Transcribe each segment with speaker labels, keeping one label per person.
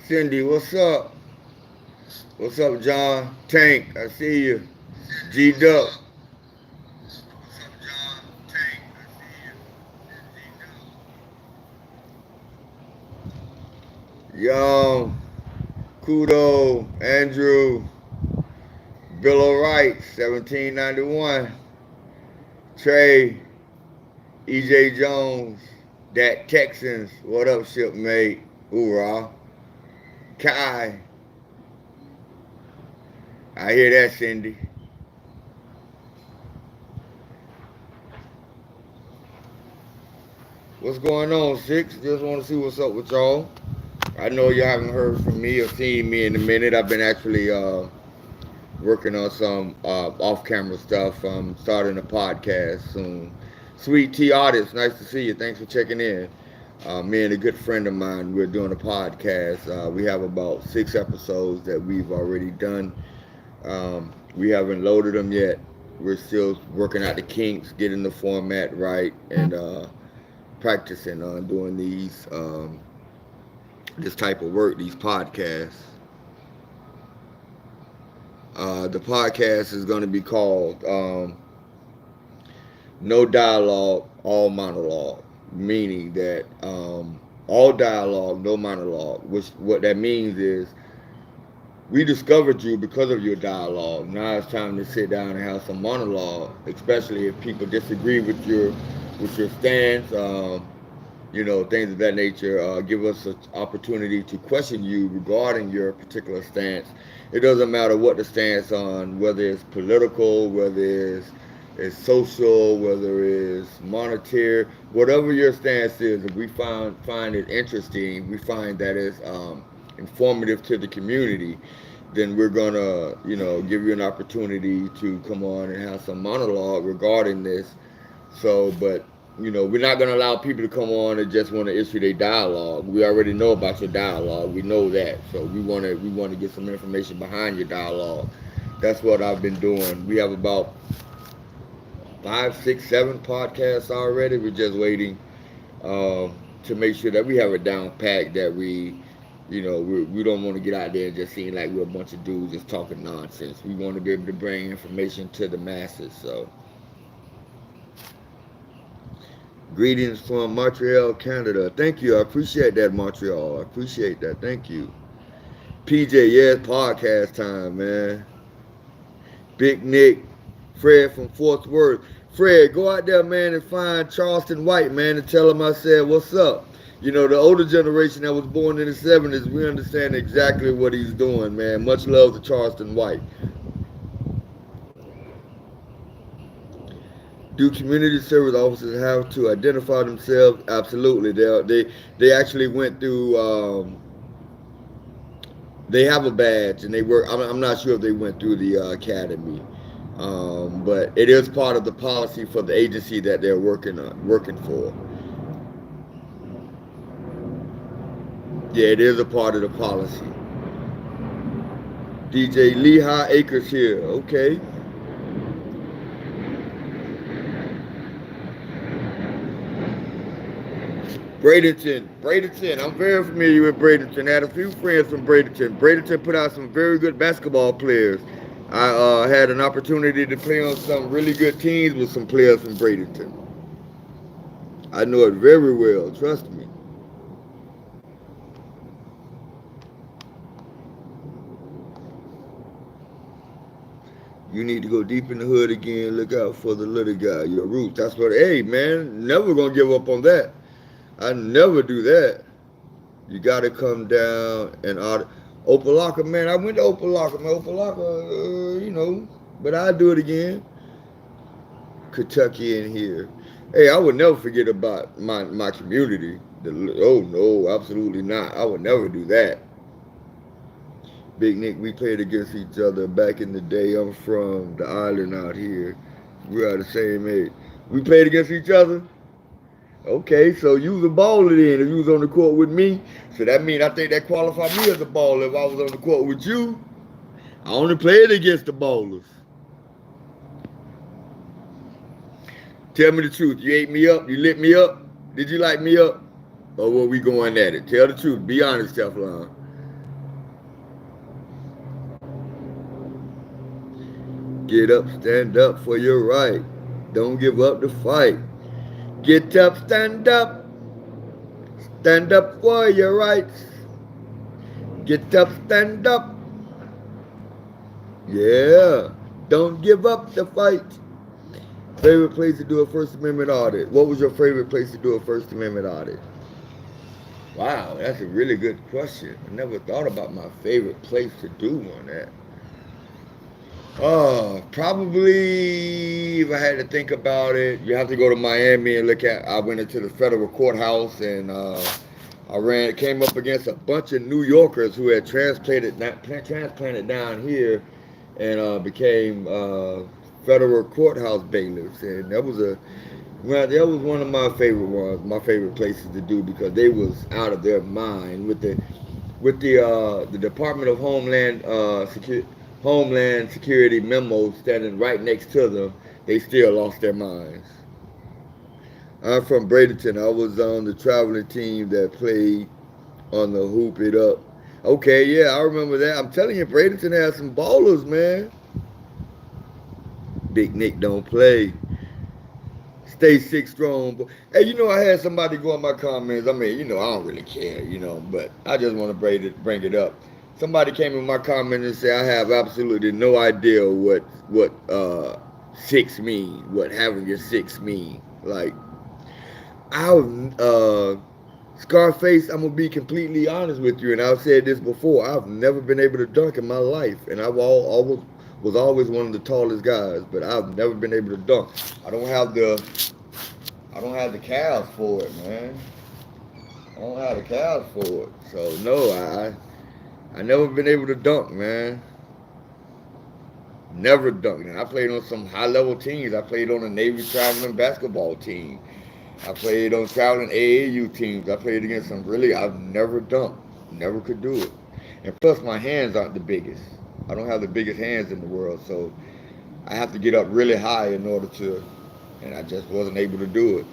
Speaker 1: Cindy, what's up? What's up, John? Tank, I see you. G Duck. Young, Kudo, Andrew, Bill O'Wright, 1791. Trey, EJ Jones, Dat Texans, what up, shipmate? Hoorah. Kai, I hear that, Cindy. What's going on, Six? Just want to see what's up with y'all. I know you haven't heard from me or seen me in a minute. I've been actually working on some off-camera stuff. I'm starting a podcast soon. Sweet T Artist, nice to see you. Thanks for checking in. Me and a good friend of mine, we're doing a podcast. We have about 6 episodes that we've already done. We haven't loaded them yet. We're still working out the kinks, getting the format right, and practicing on doing this type of work, these podcasts. The podcast is going to be called No Dialogue, All Monologue, meaning that all dialogue, no monologue. Which what that means is we discovered you because of your dialogue. Now it's time to sit down and have some monologue, especially if people disagree with your stance. Things of that nature. Give us an opportunity to question you regarding your particular stance. It doesn't matter what the stance on, whether it's political, whether it's social, whether it's monetary, whatever your stance is. If we find it interesting, we find that it's informative to the community, then we're gonna, give you an opportunity to come on and have some monologue regarding this. But we're not going to allow people to come on and just want to issue their dialogue. We already know about your dialogue. We know that. So we want to get some information behind your dialogue. That's what I've been doing. We have about 5, 6, 7 podcasts already. We're just waiting to make sure that we have it down packed. That we don't want to get out there and just seem like we're a bunch of dudes just talking nonsense. We want to be able to bring information to the masses. So. Greetings from Montreal, Canada. Thank you. I appreciate that, Montreal. I appreciate that. Thank you. PJ, yes, podcast time, man. Big Nick, Fred from Fort Worth. Fred, go out there, man, and find Charleston White, man, and tell him I said, what's up? The older generation that was born in the 70s, we understand exactly what he's doing, man. Much love to Charleston White. Do community service officers have to identify themselves? Absolutely. They actually went through. They have a badge and they work. I'm not sure if they went through the academy, but it is part of the policy for the agency that they're working for. Yeah, it is a part of the policy. DJ Lehigh Acres here. Okay. Bradenton. I'm very familiar with Bradenton. I had a few friends from Bradenton. Bradenton put out some very good basketball players. I had an opportunity to play on some really good teams with some players from Bradenton. I know it very well. Trust me. You need to go deep in the hood again. Look out for the little guy. Your roots. That's what. Hey, man, never gonna give up on that. I never do that. You got to come down and out. Opalaka, man. I went to Opalaka, man. Opalaka, but I do it again. Kentucky in here. Hey, I would never forget about my community. Oh no, absolutely not. I would never do that. Big Nick, we played against each other back in the day. I'm from the island out here. We are the same age. We played against each other. Okay, so you was a baller then if you was on the court with me. So that means I think that qualified me as a baller if I was on the court with you. I only played against the ballers. Tell me the truth. You ate me up? You lit me up? Did you light me up? Or were we going at it? Tell the truth. Be honest, Teflon. Get up, stand up for your right. Don't give up the fight. Get up, stand up. Stand up for your rights. Get up, stand up. Yeah. Don't give up the fight. Favorite place to do a First Amendment audit? What was your favorite place to do a First Amendment audit? Wow, that's a really good question. I never thought about my favorite place to do one at. Oh, probably if I had to think about it, you have to go to Miami and look at. I went into the federal courthouse and came up against a bunch of New Yorkers who had transplanted down here and became federal courthouse bailiffs, and that was one of my favorite places to do because they was out of their mind with the Department of Homeland Security memo standing right next to them. They still lost their minds. I'm from Bradenton. I was on the traveling team that played on the Hoop It Up. Okay, yeah, I remember that. I'm telling you, Bradenton has some ballers, man. Big Nick don't play. Stay sick strong. Hey, I had somebody go in my comments. I mean, I don't really care, but I just want to bring it up. Somebody came in my comment and said I have absolutely no idea what six mean, what having your six mean. Like, Scarface, I'm gonna be completely honest with you, and I've said this before. I've never been able to dunk in my life, and always was always one of the tallest guys, but I've never been able to dunk. I don't have the calves for it, man. I don't have the calves for it. So no, I never been able to dunk, man. Never dunked. And I played on some high level teams. I played on a Navy traveling basketball team. I played on traveling AAU teams. I played against some I've never dunked. Never could do it. And plus, my hands aren't the biggest. I don't have the biggest hands in the world, so I have to get up really high in order to, and I just wasn't able to do it.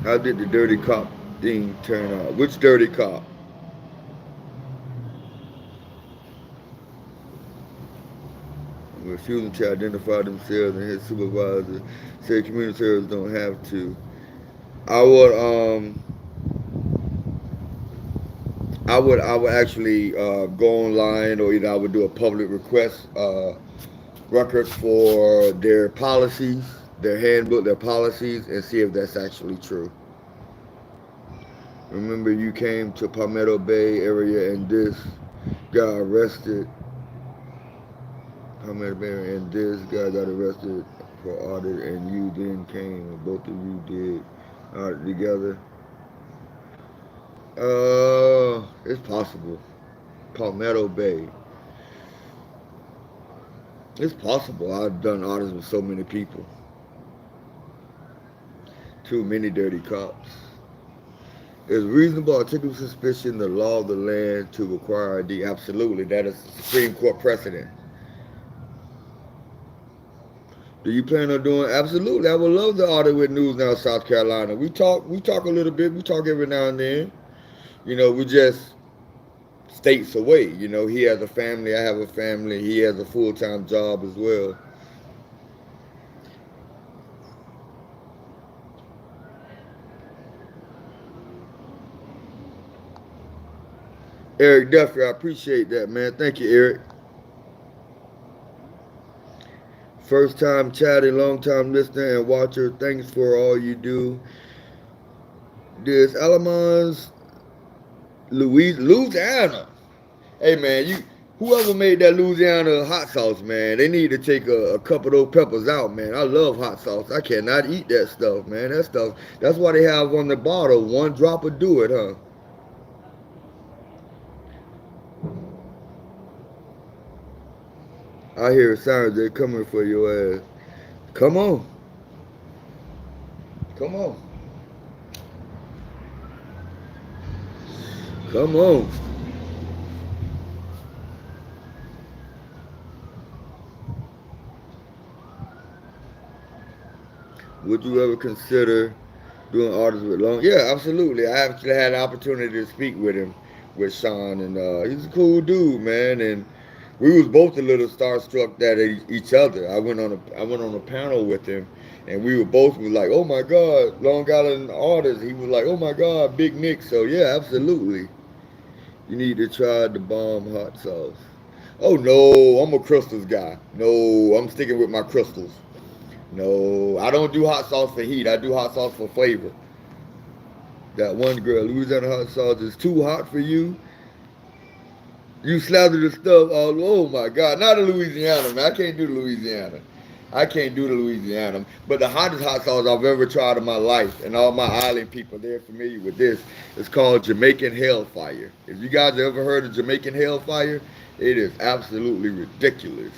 Speaker 1: How did the dirty cop thing turn out? Which dirty cop? Refusing to identify themselves and his supervisor said community service don't have to. I would I would actually go online, or either I would do a public request record for their policies, their handbook, their policies, and see if that's actually true. Remember, you came to Palmetto Bay area and this got arrested. Palmetto Bay area and this guy got arrested for audit, and you then came, and both of you did audit together. It's possible. Palmetto Bay. It's possible. I've done audits with so many people. Too many dirty cops. Is reasonable articulable suspicion the law of the land to require ID? Absolutely. That is Supreme Court precedent. Do you plan on doing? Absolutely. I would love to audit with News Now South Carolina. We talk a little bit. We talk every now and then. We just states away. He has a family. I have a family. He has a full-time job as well. Eric Duffy, I appreciate that, man. Thank you, Eric. First time chatting, long time listener and watcher. Thanks for all you do. This Alamans, Louisiana. Hey, man, whoever made that Louisiana hot sauce, man, they need to take a couple of those peppers out, man. I love hot sauce. I cannot eat that stuff, man. That's why they have on the bottle, one drop will do it, huh? I hear sounds they're coming for your ass. Come on. Come on. Come on. Would you ever consider doing artists with long. Yeah, absolutely. I actually had an opportunity to speak with him, with Sean, and he's a cool dude, man. And we was both a little starstruck at each other. I went on a panel with him, and we were both was like, "Oh my God, Long Island artist." He was like, "Oh my God, Big Nick." So yeah, absolutely. You need to try the bomb hot sauce. Oh no, I'm a crystals guy. No, I'm sticking with my crystals. No, I don't do hot sauce for heat. I do hot sauce for flavor. That one girl, Louisiana hot sauce is too hot for you. You slather the stuff all. Oh my God, not a Louisiana, man. I can't do the Louisiana. I can't do the Louisiana. But the hottest hot sauce I've ever tried in my life, and all my island people, they're familiar with this. It's called Jamaican Hellfire. If you guys ever heard of Jamaican Hellfire, it is absolutely ridiculous.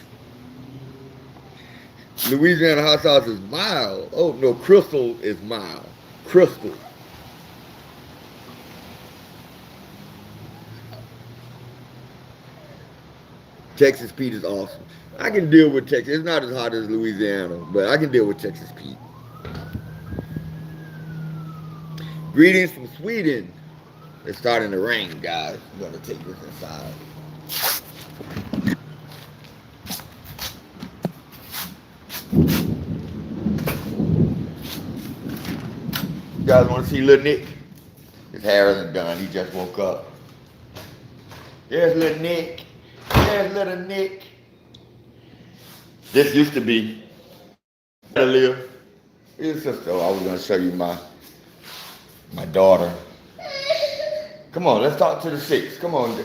Speaker 1: Louisiana hot sauce is mild. Oh no, Crystal is mild. Crystal. Texas Pete is awesome. I can deal with Texas. It's not as hot as Louisiana, but I can deal with Texas Pete. Greetings from Sweden. It's starting to rain, guys. I'm gonna take this inside. You guys want to see Little Nick? His hair isn't done. He just woke up. There's Little Nick. There's Little Nick. This used to be live. His sister. Oh, I was gonna show you my daughter. Come on, let's talk to the six. Come on,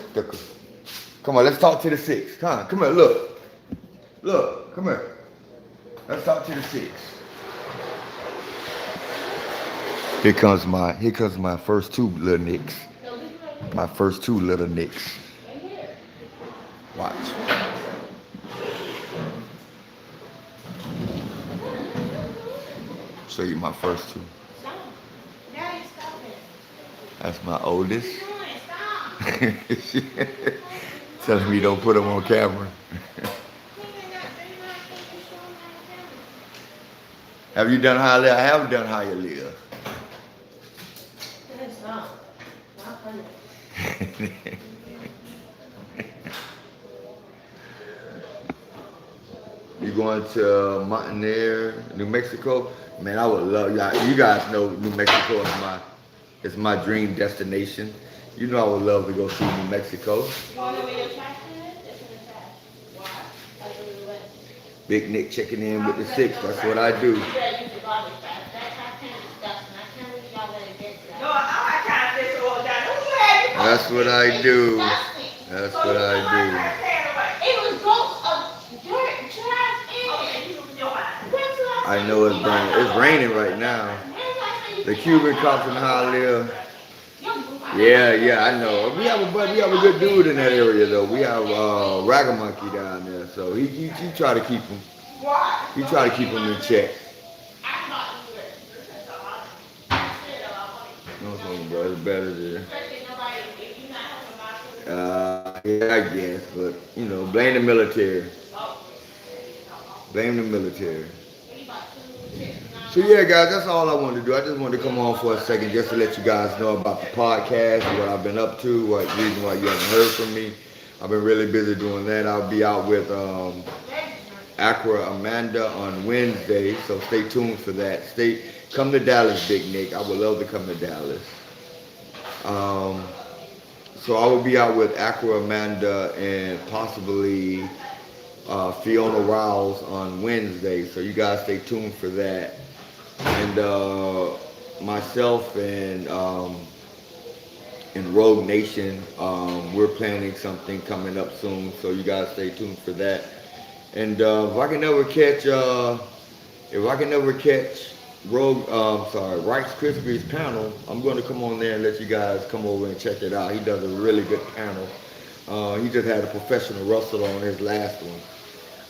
Speaker 1: come on, let's talk to the six. Come here, look. Look, come here. Let's talk to the six. Here comes my first two little nicks. My first two little nicks. Watch. Show you my first two. That's my oldest. Telling me don't put them on camera. Have you done Hialeah? I have done Hialeah. It's not funny. You going to Montaner, New Mexico? Man, I would love y'all. You guys know New Mexico is my dream destination. You know I would love to go see New Mexico. You want to know where your trash is? It's in the trash. Why? That's where we went. Big Nick checking in with the six. That's what I do. That's what I do. That's what I do. It was both of dirt, trash, and I know it's raining. It's raining right now. The Cuban cops in Hialeah. Yeah, I know. We have a good dude in that area though. We have Ragamonkey down there, so he try to keep him. He try to keep him in check. No, bro, it's better than. Yeah, I guess, but you know, blame the military. Blame the military. So yeah, guys, that's all I wanted to do. I just wanted to come on for a second just to let you guys know about the podcast, what I've been up to, what reason why you haven't heard from me. I've been really busy doing that. I'll be out with Accra Amanda on Wednesday, so stay tuned for that. Come to Dallas, Big Nick. I would love to come to Dallas. So I will be out with Accra Amanda and possibly Fiona Rouse on Wednesday. So you guys stay tuned for that. And myself and Rogue Nation, we're planning something coming up soon. So you guys stay tuned for that. And if I can never catch Rice Krispie's panel, I'm going to come on there and let you guys come over and check it out. He does a really good panel. He just had a professional wrestler on his last one.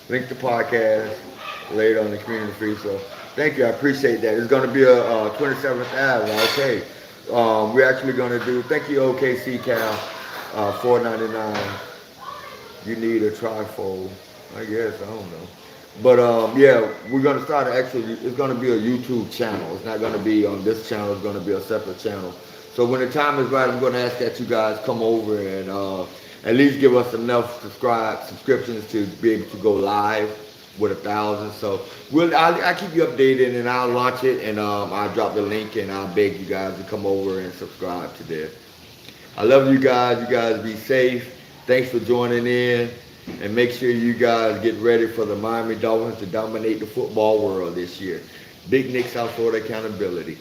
Speaker 1: Link the podcast later on the community feed. So thank you, I appreciate that. It's going to be a 27th Ave. Okay, we're actually going to do. Thank you, OKC Cal, $4.99. You need a trifold, I guess. I don't know. But yeah, we're gonna start actually. It's gonna be a YouTube channel. It's not gonna be on this channel. It's gonna be a separate channel. So when the time is right, I'm gonna ask that you guys come over and at least give us enough subscriptions to be able to go live with 1,000. So I'll keep you updated and I'll launch it and I'll drop the link and I'll beg you guys to come over and subscribe to this. I love you guys. You guys be safe. Thanks for joining in. And make sure you guys get ready for the Miami Dolphins to dominate the football world this year. Big Nick South Florida accountability.